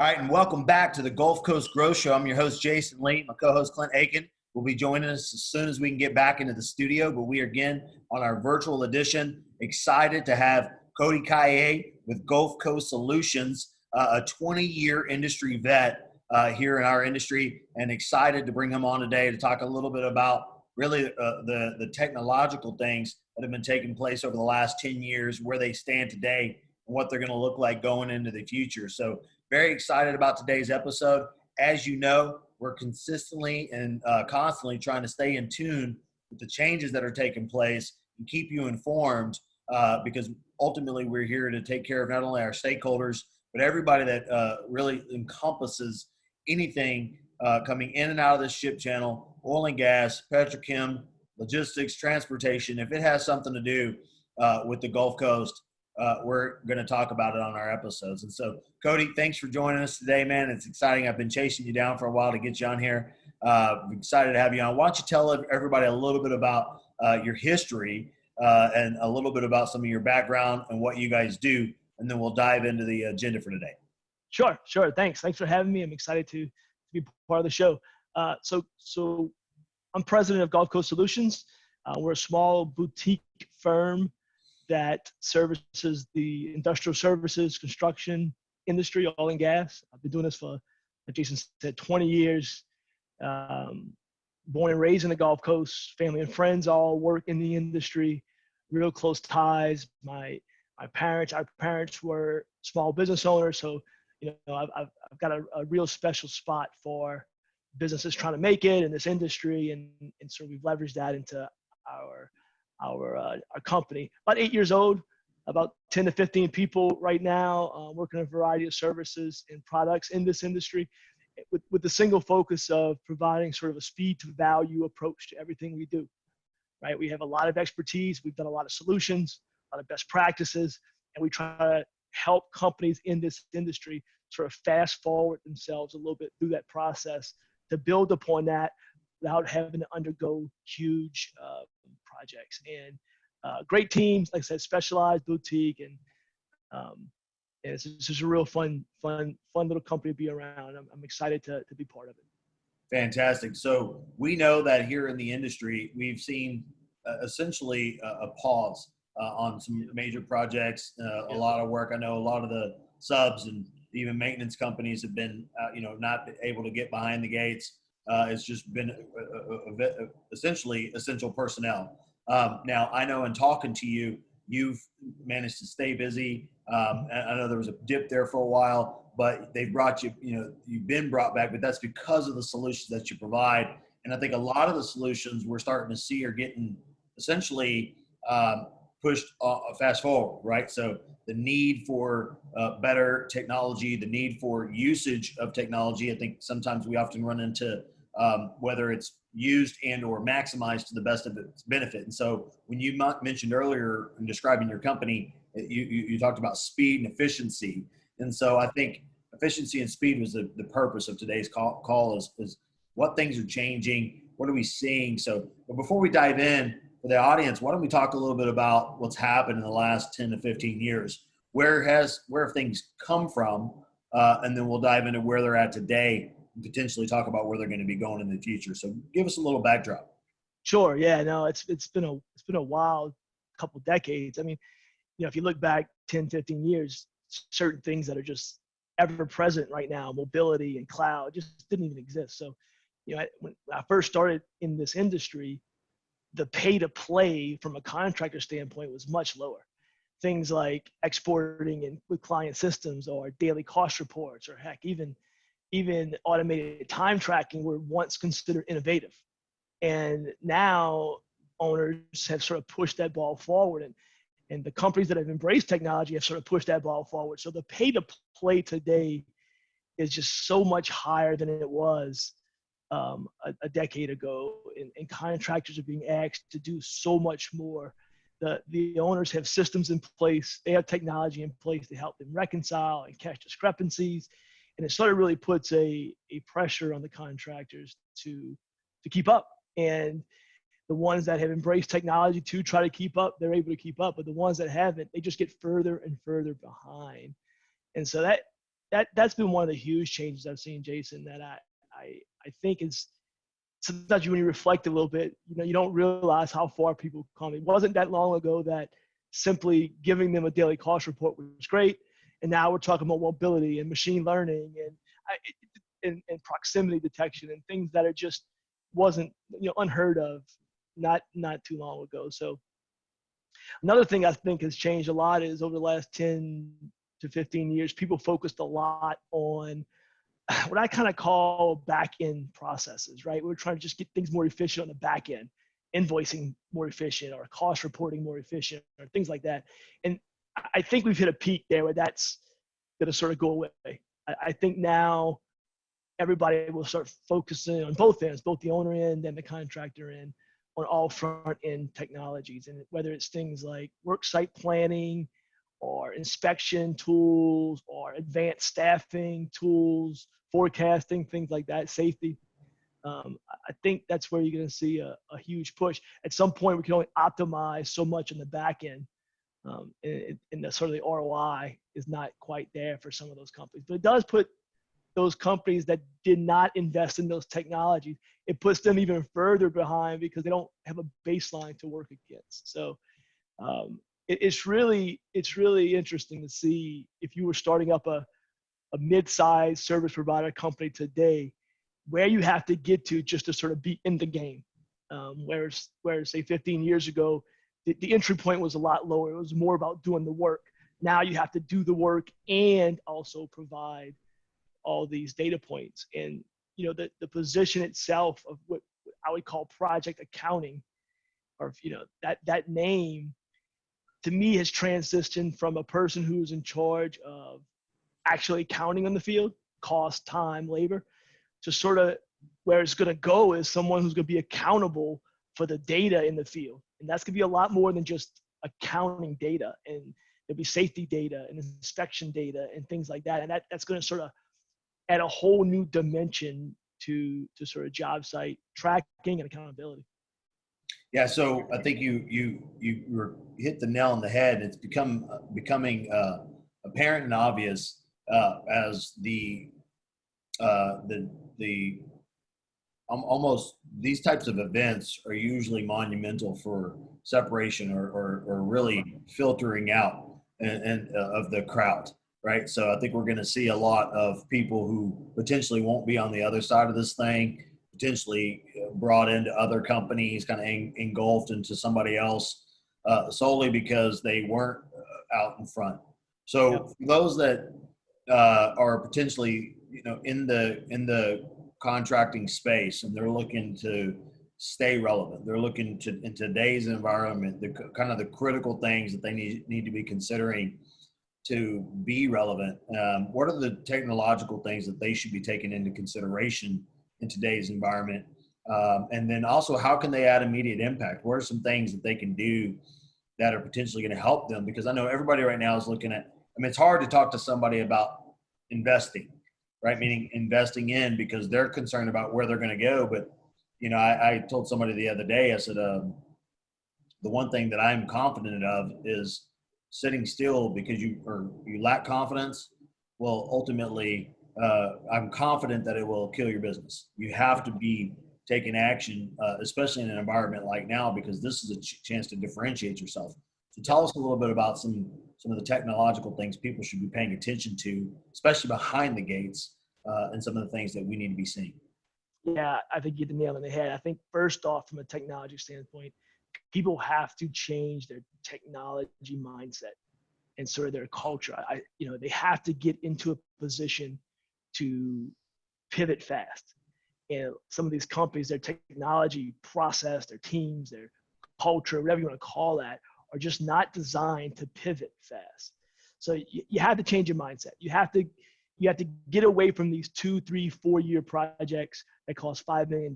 All right, and welcome back to the Gulf Coast Grow Show. I'm your host, Jason Lee. My co-host, Clint Aiken, will be joining us as soon as we can get back into the studio, but we are again on our virtual edition. Excited to have Cody Caillet with Gulf Coast Solutions, a 20-year industry vet here in our industry, and excited to bring him on today to talk a little bit about really the technological things that have been taking place over the last 10 years, where they stand today, and what they're going to look like going into the future. So very excited about today's episode. As you know, we're consistently and constantly trying to stay in tune with the changes that are taking place and keep you informed because ultimately we're here to take care of not only our stakeholders, but everybody that really encompasses anything coming in and out of this ship channel, oil and gas, petrochem, logistics, transportation. If it has something to do with the Gulf Coast, we're going to talk about it on our episodes. And so, Cody, thanks for joining us today, man. It's exciting. I've been chasing you down for a while to get you on here. I'm excited to have you on. Why don't you tell everybody a little bit about your history and a little bit about some of your background and what you guys do, and then we'll dive into the agenda for today. Sure. Thanks for having me. I'm excited to be part of the show. So I'm president of Gulf Coast Solutions. We're a small boutique firm that services the industrial services, construction industry, oil and gas. I've been doing this for, like Jason said, 20 years. Born and raised in the Gulf Coast, family and friends all work in the industry, real close ties. Our parents were small business owners. So, I've got a real special spot for businesses trying to make it in this industry. And so we've leveraged that into our company. About 8 years old, about 10 to 15 people right now, working on a variety of services and products in this industry with the single focus of providing sort of a speed to value approach to everything we do, right? We have a lot of expertise. We've done a lot of solutions, a lot of best practices, and we try to help companies in this industry sort of fast forward themselves a little bit through that process to build upon that without having to undergo huge projects. And great teams, like I said, specialized, boutique, and it's just a real fun little company to be around. I'm excited to be part of it. Fantastic. So we know that here in the industry, we've seen essentially a pause on some major projects, a lot of work. I know a lot of the subs and even maintenance companies have been, not able to get behind the gates. It's just been essentially essential personnel. Now, I know in talking to you, you've managed to stay busy. I know there was a dip there for a while, but they brought you, you've been brought back, but that's because of the solutions that you provide. And I think a lot of the solutions we're starting to see are getting essentially pushed fast forward, right? So the need for better technology, the need for usage of technology, I think sometimes we often run into whether it's used and or maximized to the best of its benefit. And so when you mentioned earlier in describing your company, you talked about speed and efficiency. And so I think efficiency and speed was the purpose of today's call is what things are changing, what are we seeing? So but before we dive in for the audience, why don't we talk a little bit about what's happened in the last 10 to 15 years? Where have things come from? And then we'll dive into where they're at today and potentially talk about where they're going to be going in the future. So give us a little backdrop. Sure. Yeah, no, it's been a wild couple decades. I mean, if you look back 10, 15 years, certain things that are just ever present right now, mobility and cloud, just didn't even exist. So, when I first started in this industry, the pay to play from a contractor standpoint was much lower. Things like exporting and with client systems or daily cost reports, or heck, even automated time tracking were once considered innovative. And now owners have sort of pushed that ball forward, and the companies that have embraced technology have sort of pushed that ball forward. So the pay to play today is just so much higher than it was a decade ago, and contractors are being asked to do so much more. The owners have systems in place, they have technology in place to help them reconcile and catch discrepancies, and it sort of really puts a pressure on the contractors to keep up. And the ones that have embraced technology to try to keep up, they're able to keep up, but the ones that haven't, they just get further and further behind. And so that's been one of the huge changes I've seen, Jason, that I think is sometimes when you reflect a little bit, you don't realize how far people come. It wasn't that long ago that simply giving them a daily cost report was great. And now we're talking about mobility and machine learning and proximity detection and things that are just wasn't unheard of not too long ago. So another thing I think has changed a lot is over the last 10 to 15 years, people focused a lot on what I kind of call back end processes, right? We're trying to just get things more efficient on the back end, invoicing more efficient or cost reporting more efficient or things like that. And I think we've hit a peak there where that's going to sort of go away. I think now everybody will start focusing on both ends, both the owner end and the contractor end, on all front end technologies. And whether it's things like work site planning or inspection tools or advanced staffing tools, forecasting, things like that, safety. I think that's where you're going to see a huge push. At some point, we can only optimize so much in the back end. And the sort of the ROI is not quite there for some of those companies. But it does put those companies that did not invest in those technologies, it puts them even further behind because they don't have a baseline to work against. So it's really interesting to see if you were starting up a mid-sized service provider company today, where you have to get to just to sort of be in the game. Whereas say 15 years ago, the entry point was a lot lower. It was more about doing the work. Now you have to do the work and also provide all these data points. And the position itself of what I would call project accounting, or that name, to me has transitioned from a person who's in charge of actually counting on the field, cost, time, labor, to sort of where it's going to go is someone who's going to be accountable for the data in the field. And that's going to be a lot more than just accounting data. And there'll be safety data and inspection data and things like that. And that's going to sort of add a whole new dimension to sort of job site tracking and accountability. Yeah, so I think you hit the nail on the head. It's becoming apparent and obvious as almost these types of events are usually monumental for separation or really filtering out of the crowd, right? So I think we're going to see a lot of people who potentially won't be on the other side of this thing, potentially brought into other companies, kind of engulfed into somebody else solely because they weren't out in front. So Yep. for those that are potentially in the contracting space and they're looking to stay relevant, they're looking to in today's environment, the kind of the critical things that they need to be considering to be relevant. What are the technological things that they should be taking into consideration in today's environment? And then also, how can they add immediate impact? What are some things that they can do that are potentially going to help them? Because I know everybody right now is looking at, it's hard to talk to somebody about investing, right? Meaning investing in, because they're concerned about where they're going to go. But, I told somebody the other day, I said, the one thing that I'm confident of is sitting still because you lack confidence. Well, ultimately, I'm confident that it will kill your business. You have to be taking action, especially in an environment like now, because this is a chance to differentiate yourself. So tell us a little bit about some of the technological things people should be paying attention to, especially behind the gates, and some of the things that we need to be seeing. Yeah, I think you hit the nail on the head. I think first off, from a technology standpoint, people have to change their technology mindset and sort of their culture. They have to get into a position to pivot fast. And some of these companies, their technology process, their teams, their culture, whatever you want to call that, are just not designed to pivot fast. So you have to change your mindset. You have to get away from these 2, 3, 4-year projects that cost $5 million,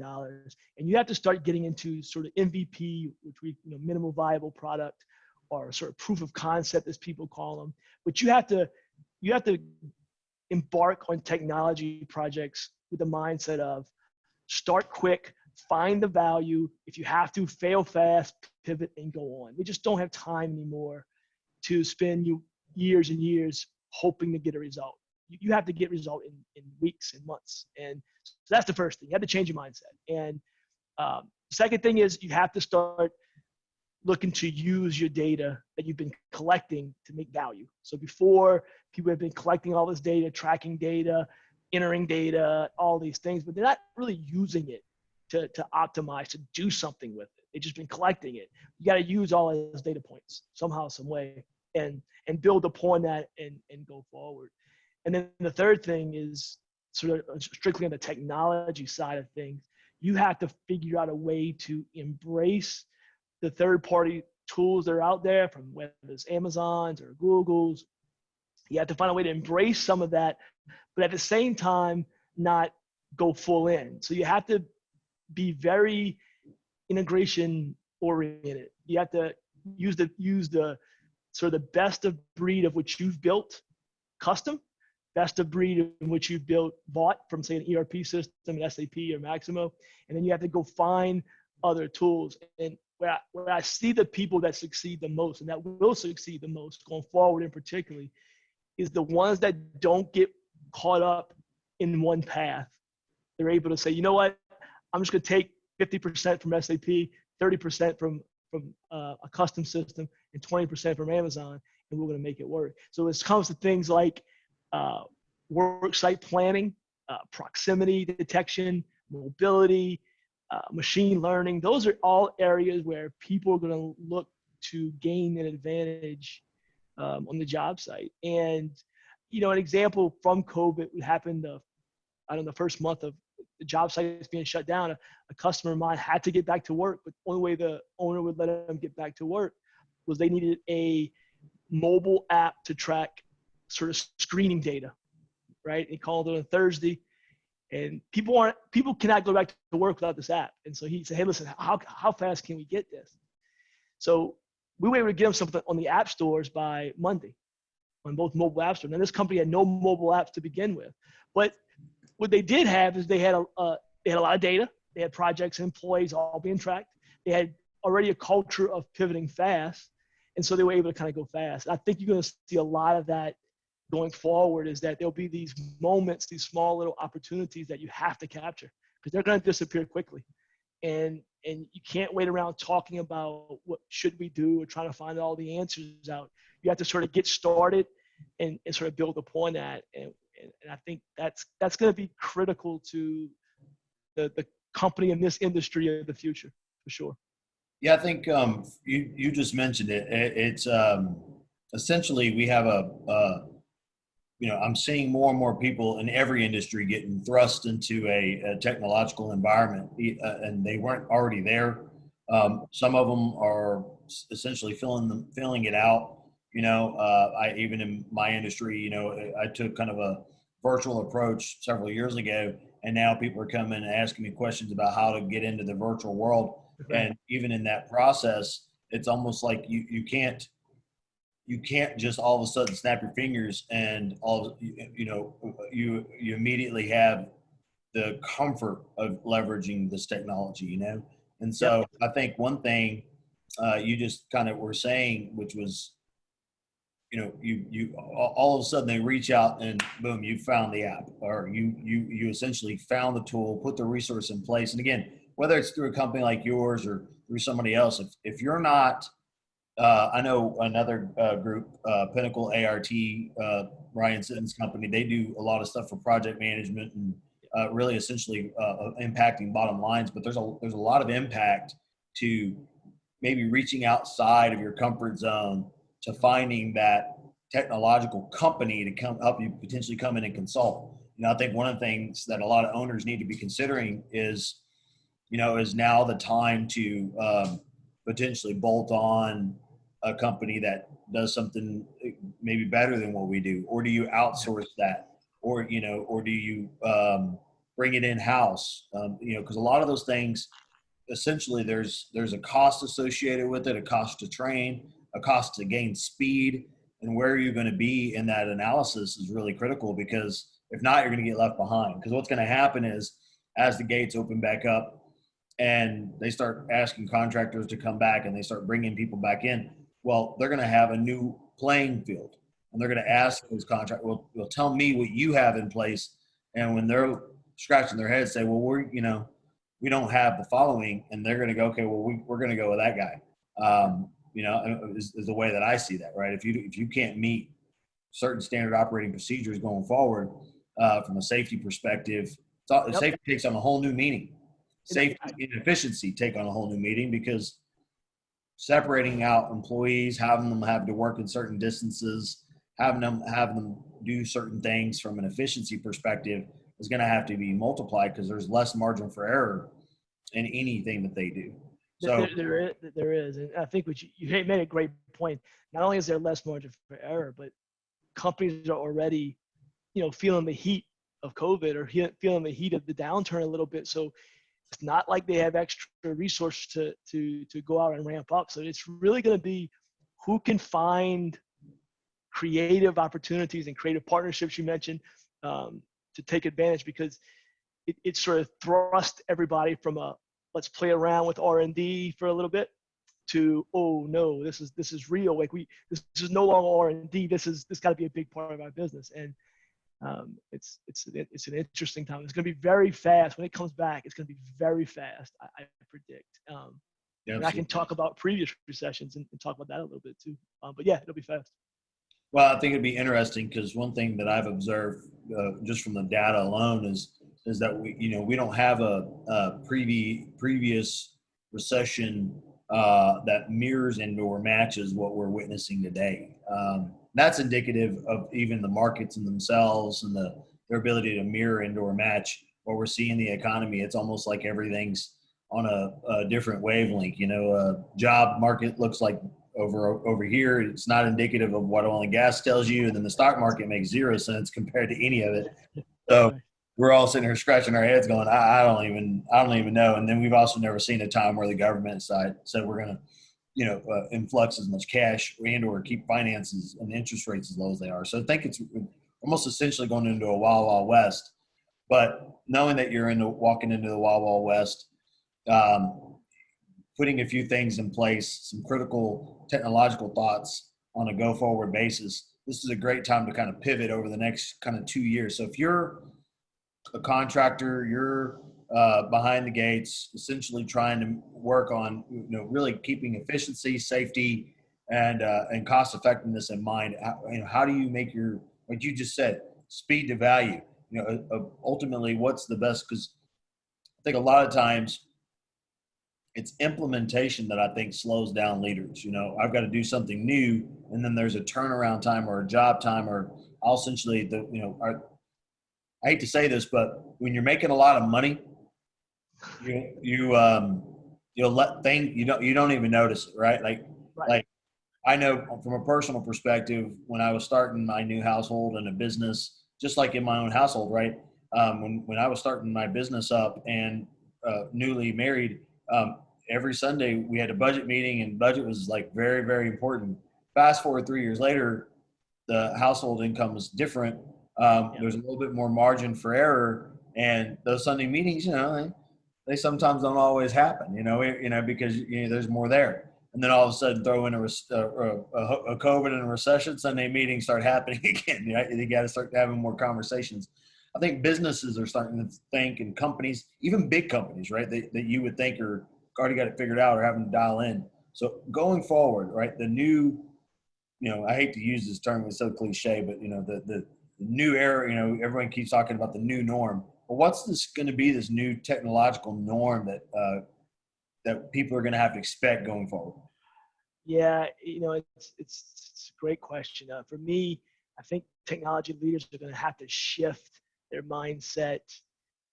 and you have to start getting into sort of MVP, which minimal viable product, or sort of proof of concept, as people call them. But you have to embark on technology projects with the mindset of start quick, find the value. If you have to, fail fast, pivot, and go on. We just don't have time anymore to spend years and years hoping to get a result. you have to get result in weeks and months. And so that's the first thing. You have to change your mindset. And second thing is you have to start looking to use your data that you've been collecting to make value. So before, people have been collecting all this data, tracking data, entering data, all these things, but they're not really using it to optimize, to do something with it. They've just been collecting it. You got to use all of those data points somehow, some way, and build upon that and go forward. And then the third thing is sort of strictly on the technology side of things. You have to figure out a way to embrace the third-party tools that are out there, from whether it's Amazon's or Google's. You have to find a way to embrace some of that, but at the same time, not go full in. So you have to be very integration oriented. You have to use the sort of the best of breed of which you've built custom, best of breed in which you've bought from, say, an ERP system, an SAP or Maximo, and then you have to go find other tools. And where I see the people that succeed the most and that will succeed the most going forward in particularly is the ones that don't get caught up in one path. They're able to say, you know what, I'm just going to take 50% from SAP, 30% from a custom system, and 20% from Amazon, and we're going to make it work. So it comes to things like work site planning, proximity detection, mobility, machine learning. Those are all areas where people are going to look to gain an advantage on the job site. And, you know, an example from COVID would happen the first month of the job site is being shut down. A customer of mine had to get back to work, but the only way the owner would let them get back to work was they needed a mobile app to track sort of screening data, right? He called it on Thursday, and people cannot go back to work without this app. And so he said, hey, listen, how fast can we get this? So we were able to get them something on the app stores by Monday, on both mobile app stores. Now, this company had no mobile apps to begin with, but what they did have is they had a lot of data. They had projects, employees all being tracked. They had already a culture of pivoting fast, and so they were able to kind of go fast. I think you're going to see a lot of that going forward, is that there'll be these moments, these small little opportunities that you have to capture, because they're going to disappear quickly. And you can't wait around talking about what should we do or trying to find all the answers out. You have to sort of get started and sort of build upon that. And I think that's going to be critical to the company in this industry of the future, for sure. Yeah, I think you just mentioned it. It's essentially we have I'm seeing more and more people in every industry getting thrust into a technological environment, and they weren't already there. Some of them are essentially filling it out. I even in my industry, I took kind of a virtual approach several years ago, and now people are coming and asking me questions about how to get into the virtual world. And even in that process, it's almost like you can't just all of a sudden snap your fingers and you immediately have the comfort of leveraging this technology, And so Yep. I think one thing you just kind of were saying, which was, you all of a sudden they reach out and boom, you found the app, or you essentially found the tool, put the resource in place. And again, whether it's through a company like yours or through somebody else, if you're not, I know another group, Pinnacle ART, Ryan Sitton's company, they do a lot of stuff for project management and really essentially impacting bottom lines, but there's a lot of impact to maybe reaching outside of your comfort zone to finding that technological company to come help you potentially come in and consult. I think one of the things that a lot of owners need to be considering is now the time to potentially bolt on a company that does something maybe better than what we do, or do you outsource that, or do you bring it in house? Because a lot of those things, essentially, there's a cost associated with it, a cost to train, a cost to gain speed, and where you're going to be in that analysis is really critical, because if not, you're going to get left behind. Because what's going to happen is, as the gates open back up and they start asking contractors to come back and they start bringing people back in, well, they're going to have a new playing field. and they're going to ask those contract. Well, tell me what you have in place. And when they're scratching their head, say, well, we don't have the following, and they're going to go, okay, well, we're going to go with that guy. Is the way that I see that, right? If you can't meet certain standard operating procedures going forward from a safety perspective, safety takes on a whole new meaning. Safety and efficiency take on a whole new meaning, because separating out employees, having them have to work in certain distances, having them do certain things from an efficiency perspective is going to have to be multiplied, because there's less margin for error in anything that they do. So there is, and I think you made a great point. Not only is there less margin for error, but companies are already, feeling the heat of COVID, or feeling the heat of the downturn a little bit. So it's not like they have extra resources to go out and ramp up. So it's really going to be who can find creative opportunities and creative partnerships you mentioned to take advantage, because it sort of thrust everybody from let's play around with R&D for a little bit to, oh no, this is real. Like this is no longer R&D. This got to be a big part of our business. And it's an interesting time. It's going to be very fast when it comes back. It's going to be very fast, I predict. And I can talk about previous recessions and talk about that a little bit too. But yeah, it'll be fast. Well, I think it'd be interesting, because one thing that I've observed just from the data alone is that we don't have a previous recession that mirrors and/or matches what we're witnessing today. That's indicative of even the markets in themselves and their ability to mirror and/or match what we're seeing in the economy. It's almost like everything's on a different wavelength. Job market looks like over here, it's not indicative of what oil and gas tells you, and then the stock market makes 0 sense compared to any of it. So we're all sitting here scratching our heads going, I don't even know. And then we've also never seen a time where the government side said we're going to influx as much cash and/or keep finances and interest rates as low as they are. So I think it's almost essentially going into a wild, wild west. But knowing that you're walking into the wild, wild west, putting a few things in place, some critical technological thoughts on a go-forward basis, this is a great time to kind of pivot over the next kind of 2 years. So if you're a contractor, you're behind the gates, essentially trying to work on, really keeping efficiency, safety, and cost effectiveness in mind. How do you make like you just said, speed to value? Ultimately, what's the best? Because I think a lot of times it's implementation that I think slows down leaders. I've got to do something new, and then there's a turnaround time or a job time, or I'll essentially I hate to say this, but when you're making a lot of money, you'll let things, you don't even notice it, right? Like I know from a personal perspective, when I was starting my new household and a business, just like in my own household, right? When I was starting my business up and newly married, every Sunday we had a budget meeting, and budget was like very, very important. Fast forward 3 years later, the household income is different. There's a little bit more margin for error, and those Sunday meetings, they sometimes don't always happen, because there's more there. And then all of a sudden, throw in a COVID and a recession, Sunday meetings start happening again. You got to start having more conversations. I think businesses are starting to think, and companies, even big companies, right, that you would think are already got it figured out or having to dial in. So going forward, right, the new, I hate to use this term, it's so cliche, but the new era, everyone keeps talking about the new norm. But what's this going to be, this new technological norm that people are going to have to expect going forward? Yeah, it's a great question. For me, I think technology leaders are going to have to shift their mindset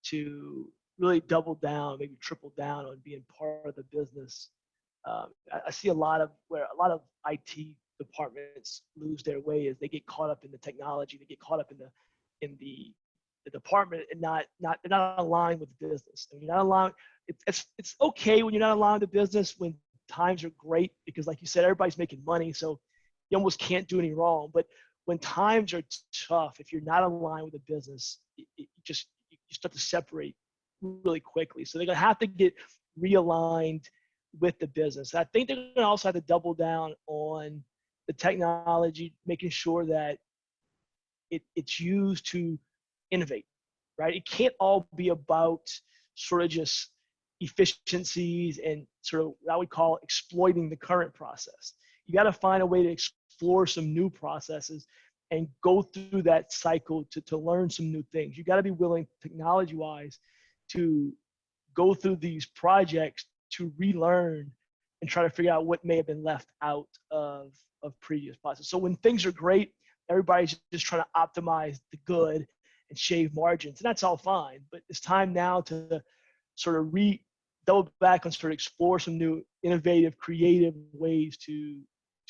to really double down, maybe triple down on being part of the business. I see a lot of IT departments lose their way as they get caught up in the technology, they get caught up in the department, and they're not aligned with the business. And you're not aligned. It's okay when you're not aligned with the business when times are great, because like you said, everybody's making money, so you almost can't do any wrong. But when times are tough, if you're not aligned with the business, you start to separate really quickly. So they're gonna have to get realigned with the business. I think they're gonna also have to double down on the technology, making sure that it's used to innovate, right? It can't all be about sort of just efficiencies and sort of what we call exploiting the current process. You got to find a way to explore some new processes and go through that cycle to learn some new things. You got to be willing, technology wise, to go through these projects to relearn and try to figure out what may have been left out of previous processes. So when things are great, everybody's just trying to optimize the good and shave margins, and that's all fine. But it's time now to sort of double back and sort of explore some new innovative, creative ways to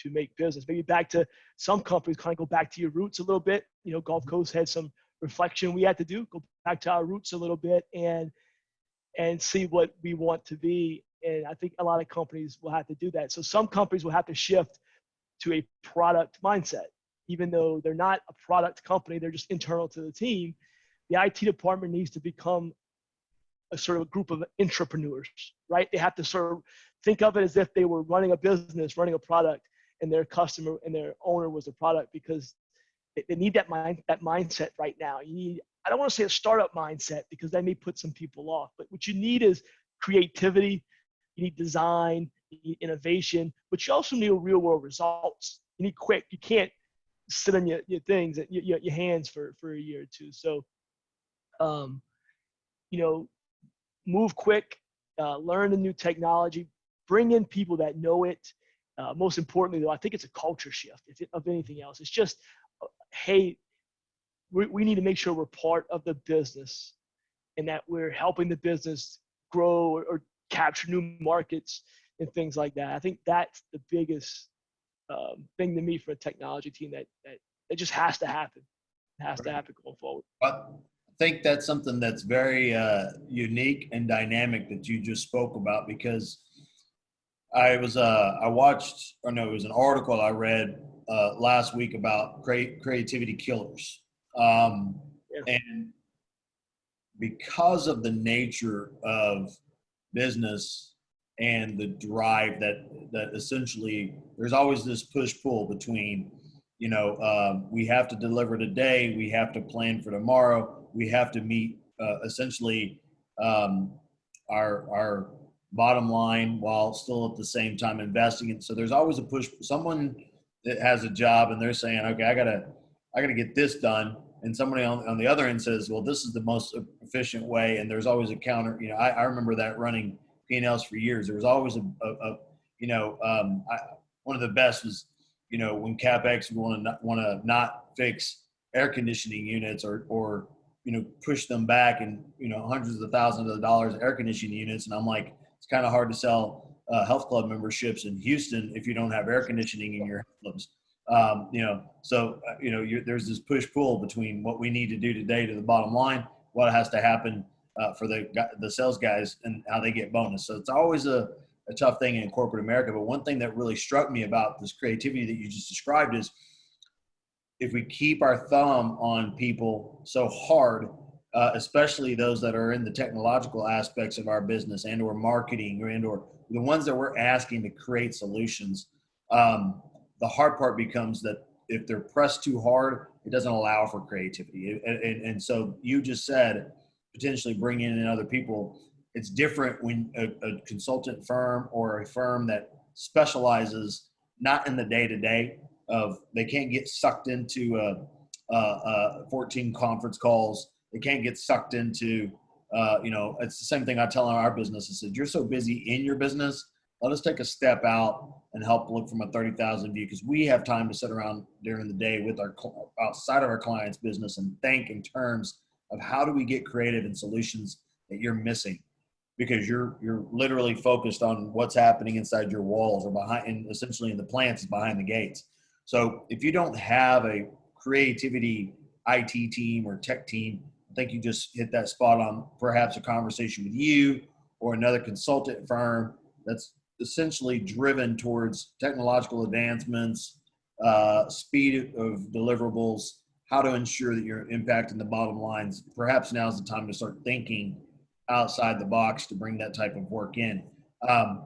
make business. Maybe back to some companies, kind of go back to your roots a little bit. You know, Gulf Coast had some reflection we had to do, go back to our roots a little bit and see what we want to be. And I think a lot of companies will have to do that. So some companies will have to shift to a product mindset. Even though they're not a product company, they're just internal to the team. The IT department needs to become a sort of a group of entrepreneurs, right? They have to sort of think of it as if they were running a business, running a product, and their customer and their owner was the product, because they need that mindset right now. You need, I don't want to say a startup mindset because that may put some people off, but what you need is creativity, you need design, you need innovation, but you also need real world results. You need quick. You can't sit on your things, your hands for a year or two. So, you know, move quick, learn the new technology, bring in people that know it. Most importantly, though, I think it's a culture shift, of anything else. It's just, hey, we need to make sure we're part of the business and that we're helping the business grow or capture new markets and things like that. I think that's the biggest thing to me for a technology team that just has to happen. It has to happen going forward. I think that's something that's very unique and dynamic that you just spoke about, because it was an article I read last week about creativity killers. And because of the nature of business and the drive that essentially there's always this push-pull between, we have to deliver today, we have to plan for tomorrow, we have to meet essentially our bottom line while still at the same time investing. And so there's always a push. Someone that has a job and they're saying, okay, I gotta get this done. And somebody on the other end says, well, this is the most efficient way. And there's always a counter. I remember that running P&Ls for years. There was always one of the best was, when CapEx want to not fix air conditioning units or push them back and, hundreds of thousands of dollars air conditioning units. And I'm like, it's kind of hard to sell health club memberships in Houston if you don't have air conditioning in your health clubs. There's this push-pull between what we need to do today to the bottom line, what has to happen for the sales guys and how they get bonus. So it's always a tough thing in corporate America. But one thing that really struck me about this creativity that you just described is if we keep our thumb on people so hard, especially those that are in the technological aspects of our business and or marketing or the ones that we're asking to create solutions, the hard part becomes that if they're pressed too hard, it doesn't allow for creativity. And so you just said potentially bringing in other people. It's different when a consultant firm or a firm that specializes not in the day-to-day of, they can't get sucked into 14 conference calls. They can't get sucked into, it's the same thing I tell our business. I said, you're so busy in your business, let us take a step out and help look from a 30,000 view, because we have time to sit around during the day with outside of our client's business and think in terms of how do we get creative in solutions that you're missing, because you're literally focused on what's happening inside your walls or behind, and essentially in the plants behind the gates. So if you don't have a creativity IT team or tech team, I think you just hit that spot on perhaps a conversation with you or another consultant firm that's essentially driven towards technological advancements, speed of deliverables, how to ensure that you're impacting the bottom lines. Perhaps now's the time to start thinking outside the box to bring that type of work in,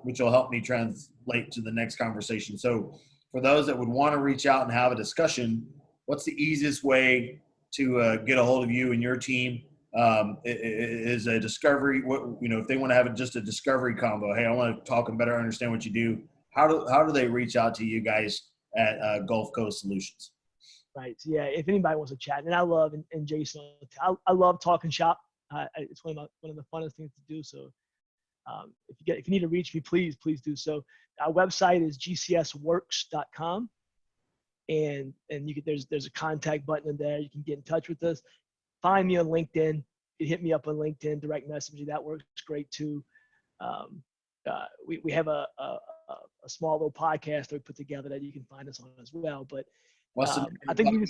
which will help me translate to the next conversation. So for those that would want to reach out and have a discussion, what's the easiest way to get a hold of you and your team? Is a discovery, if they want to have just a discovery combo, hey, I want to talk and better understand what you do. How do they reach out to you guys at Gulf Coast Solutions? Right. Yeah. If anybody wants to chat, and I love, and Jason, I love talking shop. It's one of the funnest things to do. So if you need to reach me, please do so. Our website is gcsworks.com, and there's a contact button in there. You can get in touch with us. Find me on LinkedIn. You hit me up on LinkedIn, direct message. That works great too. We have a small little podcast that we put together that you can find us on as well. But I think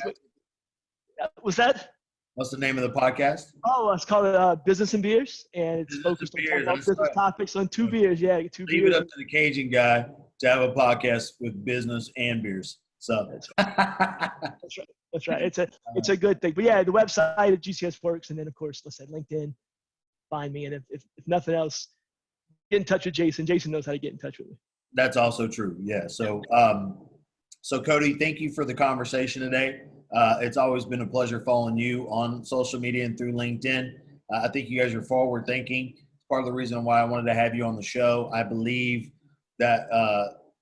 was that? What's the name of the podcast? Oh, it's called Business and Beers, and it's focused on business topics on two beers. Yeah, two beers. Leave it up to the Cajun guy to have a podcast with business and beers. So that's right. That's right. It's a good thing. But yeah, the website at GCS Works, and then of course, let's say LinkedIn. Find me, and if nothing else, get in touch with Jason. Jason knows how to get in touch with me. That's also true. Yeah. So so Cody, thank you for the conversation today. It's always been a pleasure following you on social media and through LinkedIn. I think you guys are forward thinking. It's part of the reason why I wanted to have you on the show. I believe that,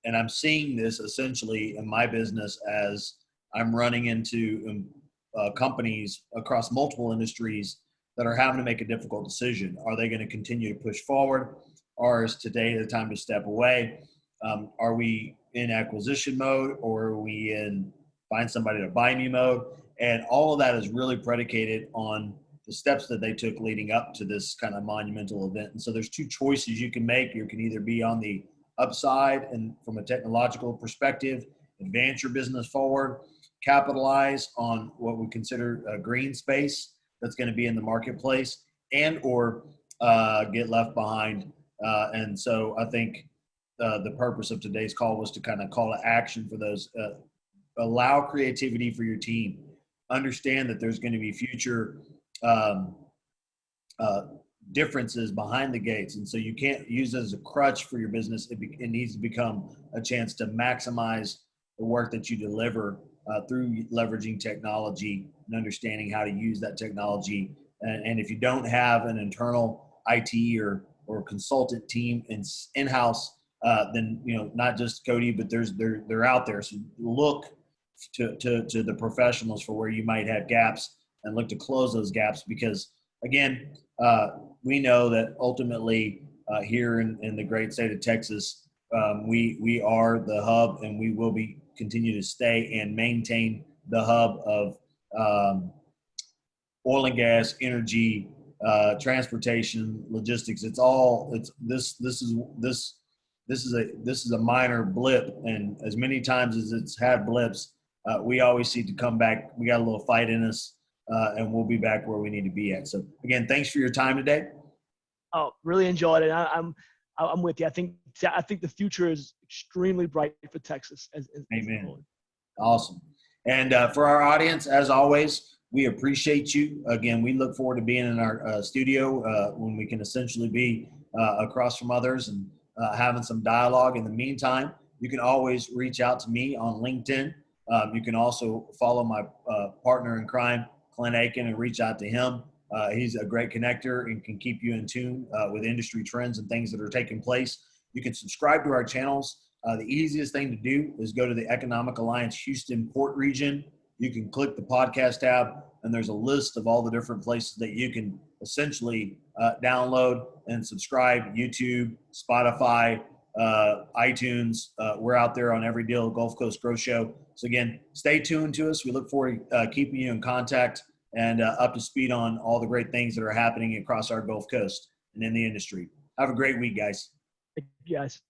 and I'm seeing this essentially in my business as I'm running into companies across multiple industries that are having to make a difficult decision. Are they going to continue to push forward, or is today the time to step away? Are we in acquisition mode, or are we in find somebody to buy me mode? And all of that is really predicated on the steps that they took leading up to this kind of monumental event. And so there's two choices you can make. You can either be on the upside and from a technological perspective, advance your business forward, capitalize on what we consider a green space that's going to be in the marketplace, and or get left behind. And so I think the purpose of today's call was to kind of call to action for those. Allow creativity for your team. Understand that there's going to be future differences behind the gates. And so you can't use it as a crutch for your business. It needs to become a chance to maximize the work that you deliver through leveraging technology and understanding how to use that technology. And if you don't have an internal IT or consultant team in-house, then, not just Cody, but they're out there. So look to the professionals for where you might have gaps and look to close those gaps, because again, we know that ultimately here in the great state of Texas, we are the hub, and we will continue to stay and maintain the hub of oil and gas, energy, transportation, logistics. This is a minor blip, and as many times as it's had blips, we always seem to come back. We got a little fight in us, and we'll be back where we need to be at. So again, thanks for your time today. Oh, really enjoyed it. I'm with you. I think the future is extremely bright for Texas. Amen. Awesome. And for our audience, as always, we appreciate you. Again, we look forward to being in our studio when we can essentially be across from others and having some dialogue. In the meantime, you can always reach out to me on LinkedIn. You can also follow my partner in crime, Clint Aiken, and reach out to him. He's a great connector and can keep you in tune with industry trends and things that are taking place. You can subscribe to our channels. The easiest thing to do is go to the Economic Alliance Houston Port Region. You can click the podcast tab, and there's a list of all the different places that you can essentially download and subscribe: YouTube, Spotify, iTunes. We're out there on every deal, Gulf Coast Growth Show. So again, stay tuned to us. We look forward to keeping you in contact and up to speed on all the great things that are happening across our Gulf Coast and in the industry. Have a great week, guys. Thank you, guys.